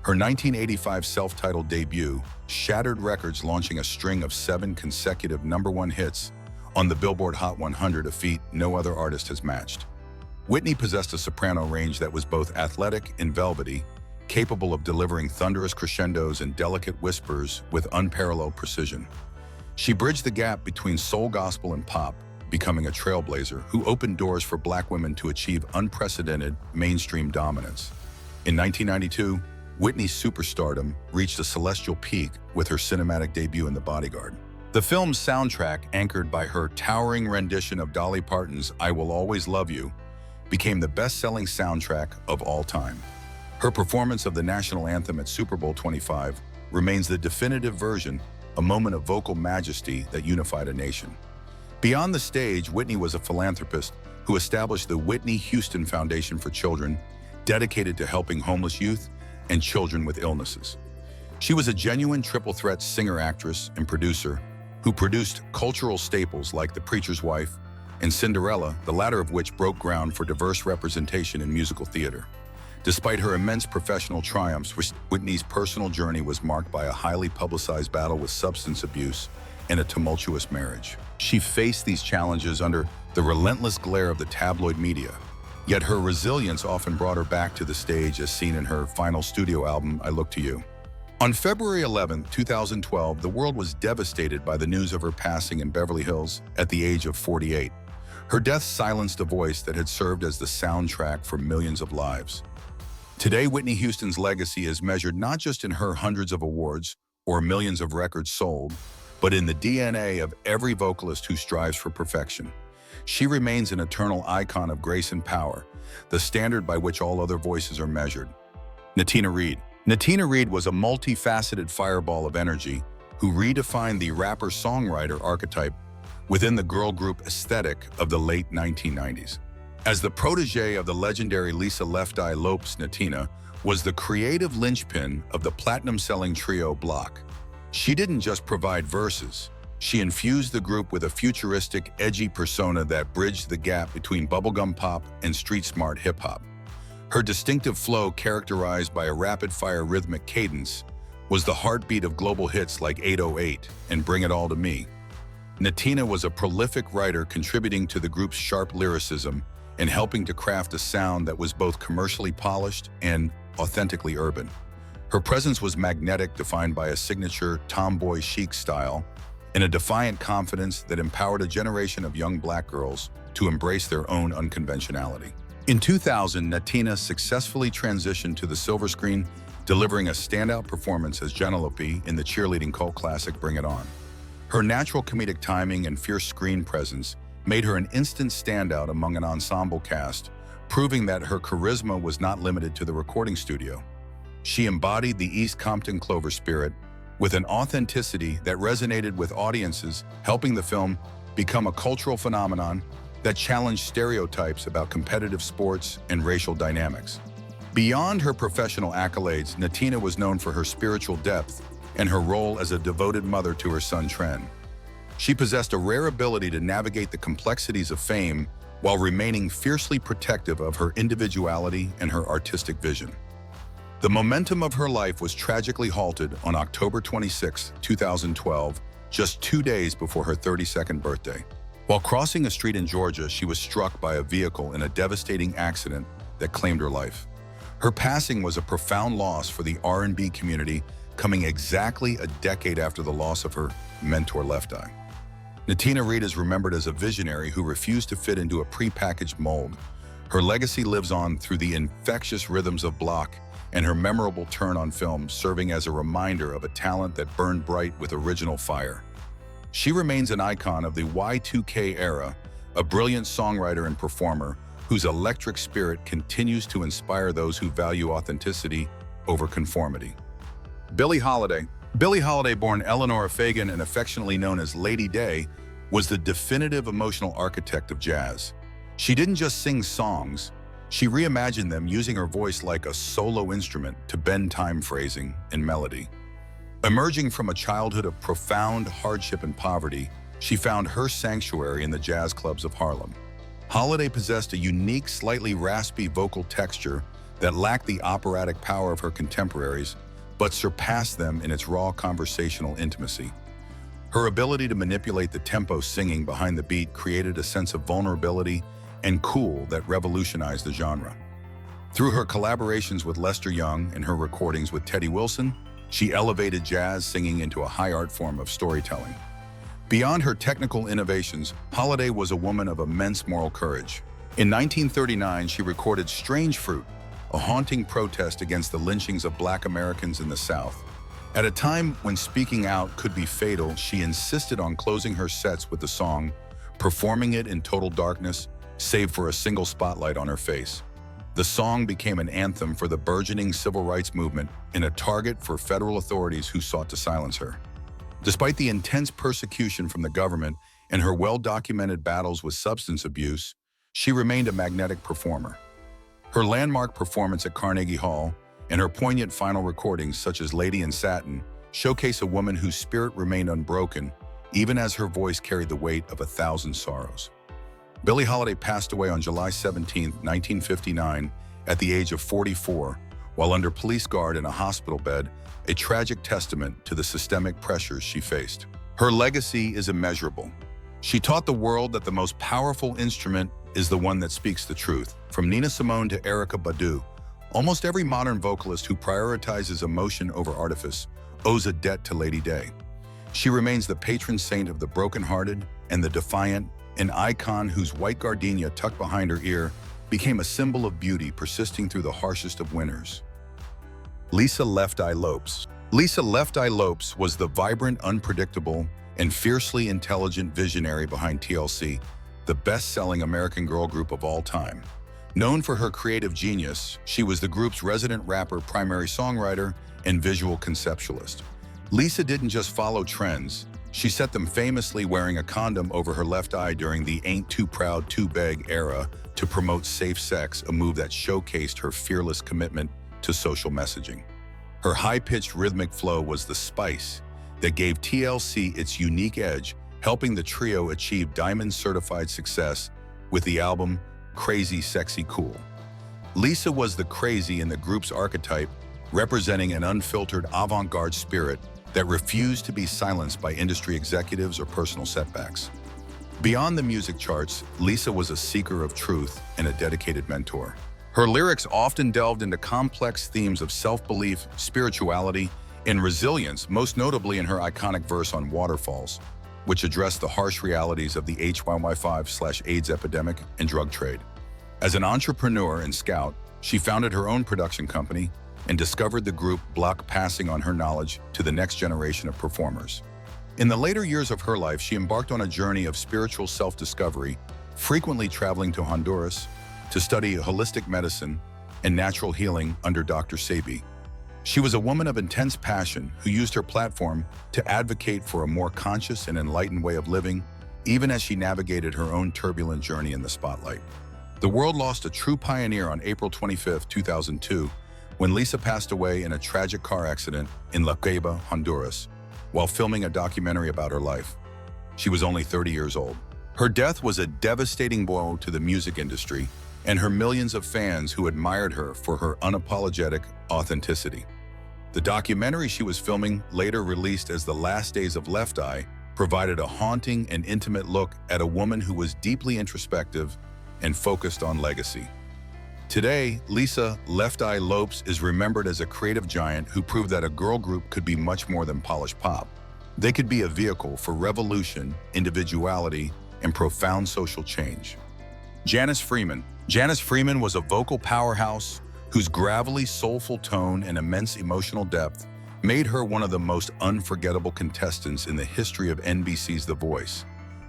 Her 1985 self-titled debut shattered records, launching a string of 7 consecutive #1 hits on the Billboard Hot 100, a feat no other artist has matched. Whitney possessed a soprano range that was both athletic and velvety, capable of delivering thunderous crescendos and delicate whispers with unparalleled precision. She bridged the gap between soul, gospel, and pop, becoming a trailblazer who opened doors for Black women to achieve unprecedented mainstream dominance. In 1992, Whitney's superstardom reached a celestial peak with her cinematic debut in The Bodyguard. The film's soundtrack, anchored by her towering rendition of Dolly Parton's "I Will Always Love You," became the best-selling soundtrack of all time. Her performance of the national anthem at Super Bowl 25 remains the definitive version, a moment of vocal majesty that unified a nation. Beyond the stage, Whitney was a philanthropist who established the Whitney Houston Foundation for Children, dedicated to helping homeless youth and children with illnesses. She was a genuine triple-threat singer, actress, and producer who produced cultural staples like The Preacher's Wife and Cinderella, the latter of which broke ground for diverse representation in musical theater. Despite her immense professional triumphs, Whitney's personal journey was marked by a highly publicized battle with substance abuse and a tumultuous marriage. She faced these challenges under the relentless glare of the tabloid media, yet her resilience often brought her back to the stage, as seen in her final studio album, I Look to You. On February 11, 2012, the world was devastated by the news of her passing in Beverly Hills at the age of 48. Her death silenced a voice that had served as the soundtrack for millions of lives. Today, Whitney Houston's legacy is measured not just in her hundreds of awards or millions of records sold, but in the DNA of every vocalist who strives for perfection. She remains an eternal icon of grace and power, the standard by which all other voices are measured. Natina Reed. Natina Reed was a multifaceted fireball of energy who redefined the rapper-songwriter archetype within the girl group aesthetic of the late 1990s. As the protege of the legendary Lisa Left Eye Lopes, Natina was the creative linchpin of the platinum-selling trio Block. She didn't just provide verses, she infused the group with a futuristic, edgy persona that bridged the gap between bubblegum pop and street-smart hip-hop. Her distinctive flow, characterized by a rapid-fire rhythmic cadence, was the heartbeat of global hits like 808 and Bring It All to Me. Natina was a prolific writer, contributing to the group's sharp lyricism and helping to craft a sound that was both commercially polished and authentically urban. Her presence was magnetic, defined by a signature tomboy chic style and a defiant confidence that empowered a generation of young Black girls to embrace their own unconventionality. In 2000, Natina successfully transitioned to the silver screen, delivering a standout performance as Penelope in the cheerleading cult classic Bring It On. Her natural comedic timing and fierce screen presence made her an instant standout among an ensemble cast, proving that her charisma was not limited to the recording studio. She embodied the East Compton Clover spirit with an authenticity that resonated with audiences, helping the film become a cultural phenomenon that challenged stereotypes about competitive sports and racial dynamics. Beyond her professional accolades, Natina was known for her spiritual depth and her role as a devoted mother to her son Tren. She possessed a rare ability to navigate the complexities of fame while remaining fiercely protective of her individuality and her artistic vision. The momentum of her life was tragically halted on October 26, 2012, just 2 days before her 32nd birthday. While crossing a street in Georgia, she was struck by a vehicle in a devastating accident that claimed her life. Her passing was a profound loss for the R&B community, coming exactly a decade after the loss of her mentor Left Eye. Natina Reed is remembered as a visionary who refused to fit into a prepackaged mold. Her legacy lives on through the infectious rhythms of Block and her memorable turn on film, serving as a reminder of a talent that burned bright with original fire. She remains an icon of the Y2K era, a brilliant songwriter and performer whose electric spirit continues to inspire those who value authenticity over conformity. Billie Holiday. Billie Holiday, born Eleanor Fagan and affectionately known as Lady Day, was the definitive emotional architect of jazz. She didn't just sing songs, She reimagined them using her voice like a solo instrument to bend time phrasing and melody. Emerging from a childhood of profound hardship and poverty, she found her sanctuary in the jazz clubs of Harlem. Holiday possessed a unique, slightly raspy vocal texture that lacked the operatic power of her contemporaries, but surpassed them in its raw conversational intimacy. Her ability to manipulate the tempo singing behind the beat created a sense of vulnerability and cool that revolutionized the genre. Through her collaborations with Lester Young and her recordings with Teddy Wilson, she elevated jazz singing into a high art form of storytelling. Beyond her technical innovations, Holiday was a woman of immense moral courage. In 1939, she recorded Strange Fruit, a haunting protest against the lynchings of Black Americans in the South. At a time when speaking out could be fatal, she insisted on closing her sets with the song, performing it in total darkness, save for a single spotlight on her face. The song became an anthem for the burgeoning civil rights movement and a target for federal authorities who sought to silence her. Despite the intense persecution from the government and her well-documented battles with substance abuse, she remained a magnetic performer. Her landmark performance at Carnegie Hall and her poignant final recordings such as Lady in Satin showcase a woman whose spirit remained unbroken even as her voice carried the weight of 1,000 sorrows. Billie Holiday passed away on July 17, 1959, at the age of 44, while under police guard in a hospital bed, a tragic testament to the systemic pressures she faced. Her legacy is immeasurable. She taught the world that the most powerful instrument is the one that speaks the truth. From Nina Simone to Erykah Badu, almost every modern vocalist who prioritizes emotion over artifice owes a debt to Lady Day. She remains the patron saint of the brokenhearted and the defiant, an icon whose white gardenia tucked behind her ear became a symbol of beauty persisting through the harshest of winters. Lisa Left Eye Lopes. Lisa Left Eye Lopes was the vibrant, unpredictable, and fiercely intelligent visionary behind TLC, the best-selling American girl group of all time. Known for her creative genius, she was the group's resident rapper, primary songwriter, and visual conceptualist. Lisa didn't just follow trends, she set them famously wearing a condom over her left eye during the Ain't Too Proud, Too Beg era to promote safe sex, a move that showcased her fearless commitment to social messaging. Her high-pitched rhythmic flow was the spice that gave TLC its unique edge, helping the trio achieve diamond-certified success with the album Crazy Sexy Cool. Lisa was the crazy in the group's archetype, representing an unfiltered avant-garde spirit that refused to be silenced by industry executives or personal setbacks. Beyond the music charts, Lisa was a seeker of truth and a dedicated mentor. Her lyrics often delved into complex themes of self-belief, spirituality, and resilience, most notably in her iconic verse on Waterfalls, which addressed the harsh realities of the HYY5/AIDS epidemic and drug trade. As an entrepreneur and scout, she founded her own production company and discovered the group Block, passing on her knowledge to the next generation of performers. In the later years of her life, she embarked on a journey of spiritual self-discovery, frequently traveling to Honduras to study holistic medicine and natural healing under Dr. Sebi. She was a woman of intense passion who used her platform to advocate for a more conscious and enlightened way of living, even as she navigated her own turbulent journey in the spotlight. The world lost a true pioneer on April 25, 2002, when Lisa passed away in a tragic car accident in La Ceiba, Honduras, while filming a documentary about her life. She was only 30 years old. Her death was a devastating blow to the music industry and her millions of fans who admired her for her unapologetic authenticity. The documentary she was filming, later released as The Last Days of Left Eye, provided a haunting and intimate look at a woman who was deeply introspective and focused on legacy. Today, Lisa Left Eye Lopes is remembered as a creative giant who proved that a girl group could be much more than polished pop. They could be a vehicle for revolution, individuality, and profound social change. Janice Freeman. Janice Freeman was a vocal powerhouse whose gravelly, soulful tone and immense emotional depth made her one of the most unforgettable contestants in the history of NBC's The Voice.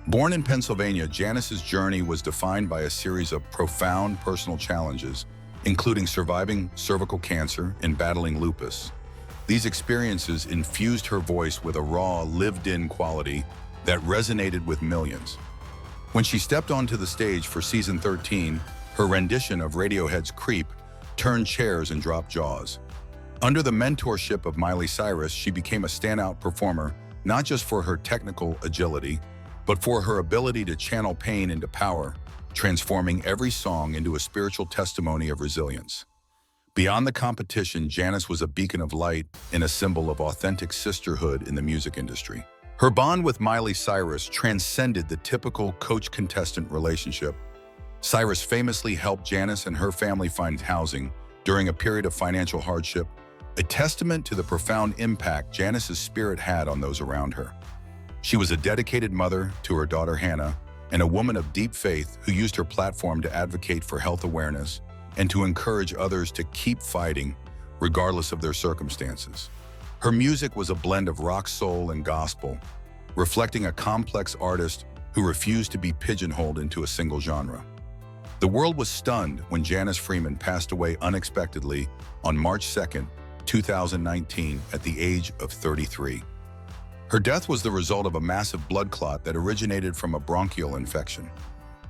Born in Pennsylvania, Janice's journey was defined by a series of profound personal challenges, including surviving cervical cancer and battling lupus. These experiences infused her voice with a raw, lived-in quality that resonated with millions. When she stepped onto the stage for season 13, Her rendition of Radiohead's Creep turned chairs and dropped jaws. Under the mentorship of Miley Cyrus, she became a standout performer, not just for her technical agility, but for her ability to channel pain into power, transforming every song into a spiritual testimony of resilience. Beyond the competition, Janice was a beacon of light and a symbol of authentic sisterhood in the music industry. Her bond with Miley Cyrus transcended the typical coach-contestant relationship. Cyrus famously helped Janice and her family find housing during a period of financial hardship, a testament to the profound impact Janice's spirit had on those around her. She was a dedicated mother to her daughter Hannah and a woman of deep faith who used her platform to advocate for health awareness and to encourage others to keep fighting, regardless of their circumstances. Her music was a blend of rock, soul, and gospel, reflecting a complex artist who refused to be pigeonholed into a single genre. The world was stunned when Janice Freeman passed away unexpectedly on March 2, 2019, at the age of 33. Her death was the result of a massive blood clot that originated from a bronchial infection.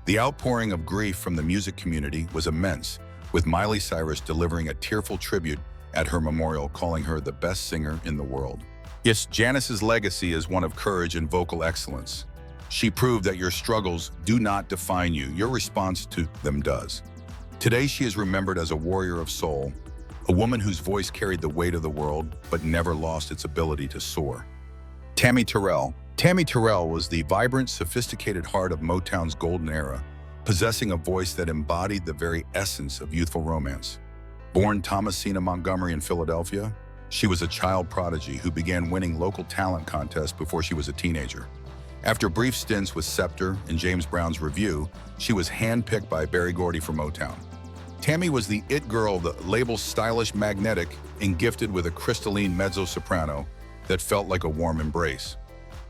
The outpouring of grief from the music community was immense, with Miley Cyrus delivering a tearful tribute at her memorial, calling her the best singer in the world. Yes, Janice's legacy is one of courage and vocal excellence. She proved that your struggles do not define you, your response to them does. Today, she is remembered as a warrior of soul, a woman whose voice carried the weight of the world but never lost its ability to soar. Tammi Terrell. Tammi Terrell was the vibrant, sophisticated heart of Motown's golden era, possessing a voice that embodied the very essence of youthful romance. Born Thomasina Montgomery in Philadelphia, she was a child prodigy who began winning local talent contests before she was a teenager. After brief stints with Scepter and James Brown's Revue, she was handpicked by Berry Gordy for Motown. Tammi was the it girl, the label's stylish, magnetic, and gifted with a crystalline mezzo-soprano that felt like a warm embrace.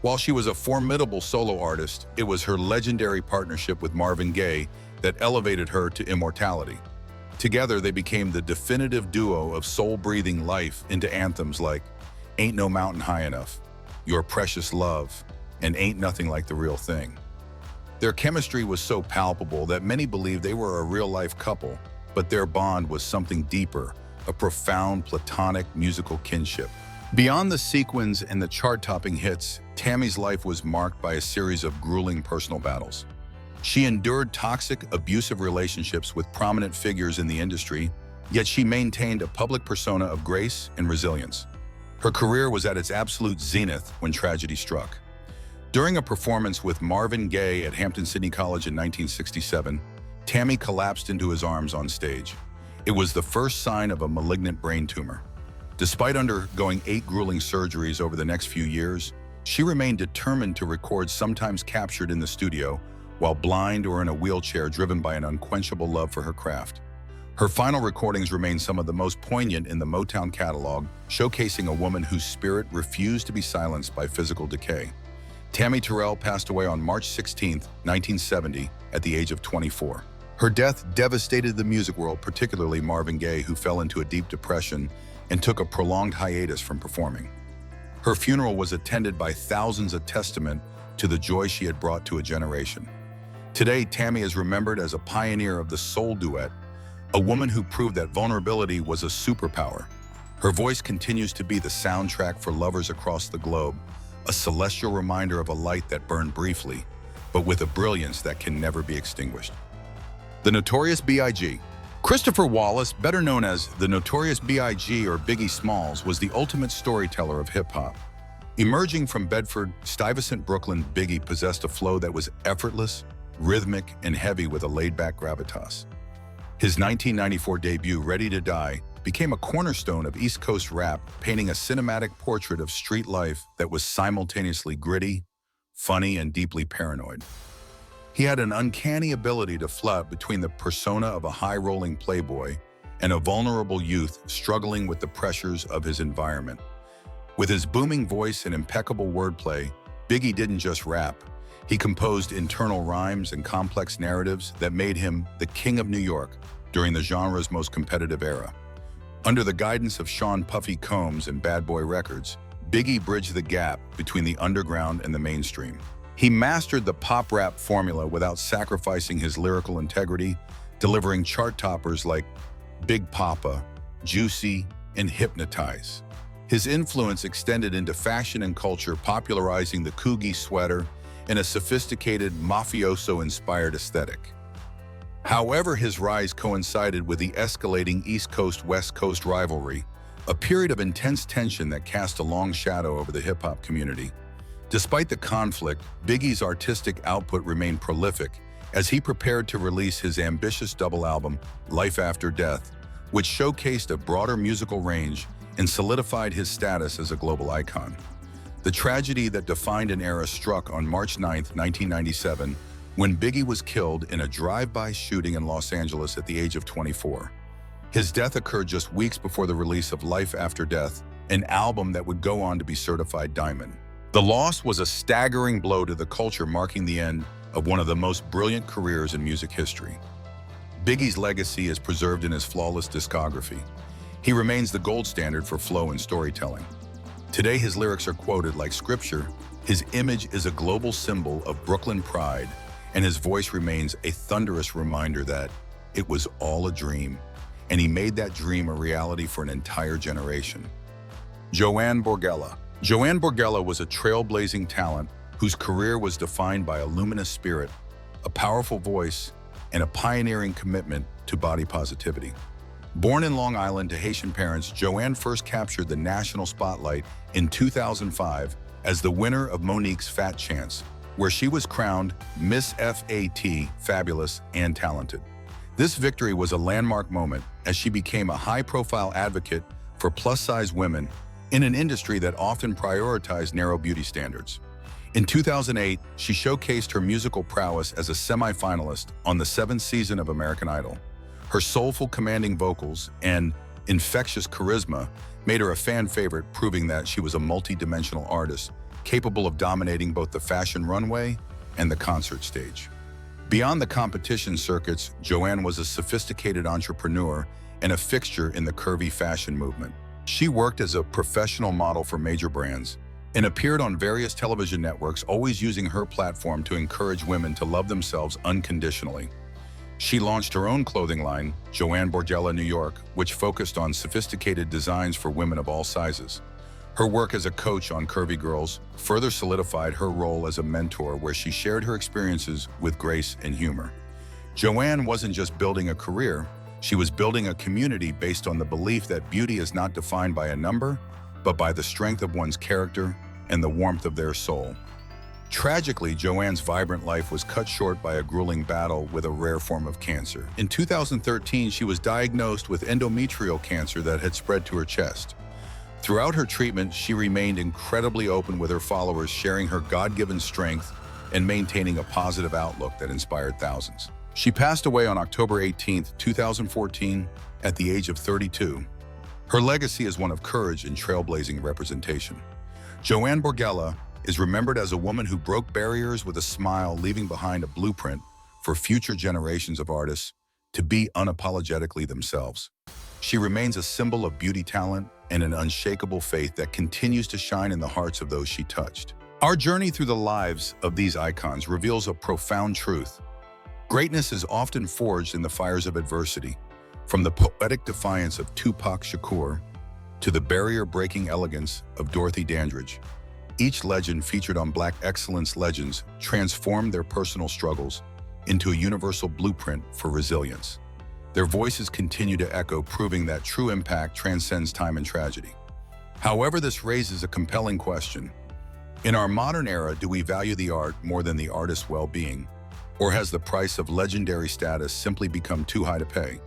While she was a formidable solo artist, it was her legendary partnership with Marvin Gaye that elevated her to immortality. Together, they became the definitive duo of soul-breathing life into anthems like Ain't No Mountain High Enough, Your Precious Love, and Ain't Nothing Like the Real Thing. Their chemistry was so palpable that many believed they were a real-life couple, but their bond was something deeper, a profound platonic musical kinship. Beyond the sequins and the chart-topping hits, Tammi's life was marked by a series of grueling personal battles. She endured toxic, abusive relationships with prominent figures in the industry, yet she maintained a public persona of grace and resilience. Her career was at its absolute zenith when tragedy struck. During a performance with Marvin Gaye at Hampton-Sydney College in 1967, Tammi collapsed into his arms on stage. It was the first sign of a malignant brain tumor. Despite undergoing 8 grueling surgeries over the next few years, she remained determined to record, sometimes captured in the studio, while blind or in a wheelchair, driven by an unquenchable love for her craft. Her final recordings remain some of the most poignant in the Motown catalog, showcasing a woman whose spirit refused to be silenced by physical decay. Tammi Terrell passed away on March 16, 1970, at the age of 24. Her death devastated the music world, particularly Marvin Gaye, who fell into a deep depression and took a prolonged hiatus from performing. Her funeral was attended by thousands, a testament to the joy she had brought to a generation. Today, Tammi is remembered as a pioneer of the soul duet, a woman who proved that vulnerability was a superpower. Her voice continues to be the soundtrack for lovers across the globe, a celestial reminder of a light that burned briefly, but with a brilliance that can never be extinguished. The Notorious B.I.G. Christopher Wallace, better known as the Notorious B.I.G. or Biggie Smalls, was the ultimate storyteller of hip-hop. Emerging from Bedford-Stuyvesant, Brooklyn, Biggie possessed a flow that was effortless, rhythmic, and heavy with a laid-back gravitas. His 1994 debut, Ready to Die, became a cornerstone of East Coast rap, painting a cinematic portrait of street life that was simultaneously gritty, funny, and deeply paranoid. He had an uncanny ability to float between the persona of a high-rolling playboy and a vulnerable youth struggling with the pressures of his environment. With his booming voice and impeccable wordplay, Biggie didn't just rap. He composed internal rhymes and complex narratives that made him the king of New York during the genre's most competitive era. Under the guidance of Sean Puffy Combs and Bad Boy Records, Biggie bridged the gap between the underground and the mainstream. He mastered the pop rap formula without sacrificing his lyrical integrity, delivering chart toppers like Big Papa, Juicy, and Hypnotize. His influence extended into fashion and culture, popularizing the Coogi sweater and a sophisticated, mafioso-inspired aesthetic. However, his rise coincided with the escalating East Coast-West Coast rivalry, a period of intense tension that cast a long shadow over the hip-hop community. Despite the conflict, Biggie's artistic output remained prolific as he prepared to release his ambitious double album, Life After Death, which showcased a broader musical range and solidified his status as a global icon. The tragedy that defined an era struck on March 9, 1997, when Biggie was killed in a drive-by shooting in Los Angeles at the age of 24. His death occurred just weeks before the release of Life After Death, an album that would go on to be certified diamond. The loss was a staggering blow to the culture, marking the end of one of the most brilliant careers in music history. Biggie's legacy is preserved in his flawless discography. He remains the gold standard for flow and storytelling. Today, his lyrics are quoted like scripture, his image is a global symbol of Brooklyn pride, and his voice remains a thunderous reminder that it was all a dream, and he made that dream a reality for an entire generation. Joanne Borgella. Joanne Borgella was a trailblazing talent whose career was defined by a luminous spirit, a powerful voice, and a pioneering commitment to body positivity. Born in Long Island to Haitian parents, Joanne first captured the national spotlight in 2005 as the winner of Monique's Fat Chance, where she was crowned Miss FAT, Fabulous and Talented. This victory was a landmark moment as she became a high-profile advocate for plus-size women in an industry that often prioritized narrow beauty standards. In 2008, she showcased her musical prowess as a semi-finalist on the 7th season of American Idol. Her soulful, commanding vocals and infectious charisma made her a fan favorite, proving that she was a multi-dimensional artist capable of dominating both the fashion runway and the concert stage. Beyond the competition circuits, Joanne was a sophisticated entrepreneur and a fixture in the curvy fashion movement. She worked as a professional model for major brands and appeared on various television networks, always using her platform to encourage women to love themselves unconditionally. She launched her own clothing line, Joanne Borgella New York, which focused on sophisticated designs for women of all sizes. Her work as a coach on curvy girls further solidified her role as a mentor, where she shared her experiences with grace and humor. Joanne wasn't just building a career, she was building a community based on the belief that beauty is not defined by a number, but by the strength of one's character and the warmth of their soul. Tragically, Joanne's vibrant life was cut short by a grueling battle with a rare form of cancer. In 2013, she was diagnosed with endometrial cancer that had spread to her chest. Throughout her treatment, she remained incredibly open with her followers, sharing her God-given strength and maintaining a positive outlook that inspired thousands. She passed away on October 18, 2014, at the age of 32. Her legacy is one of courage and trailblazing representation. Joanne Borgella is remembered as a woman who broke barriers with a smile, leaving behind a blueprint for future generations of artists to be unapologetically themselves. She remains a symbol of beauty, talent, and an unshakable faith that continues to shine in the hearts of those she touched. Our journey through the lives of these icons reveals a profound truth. Greatness is often forged in the fires of adversity, from the poetic defiance of Tupac Shakur to the barrier-breaking elegance of Dorothy Dandridge. Each legend featured on Black Excellence Legends transformed their personal struggles into a universal blueprint for resilience. Their voices continue to echo, proving that true impact transcends time and tragedy. However, this raises a compelling question. In our modern era, do we value the art more than the artist's well-being? Or has the price of legendary status simply become too high to pay?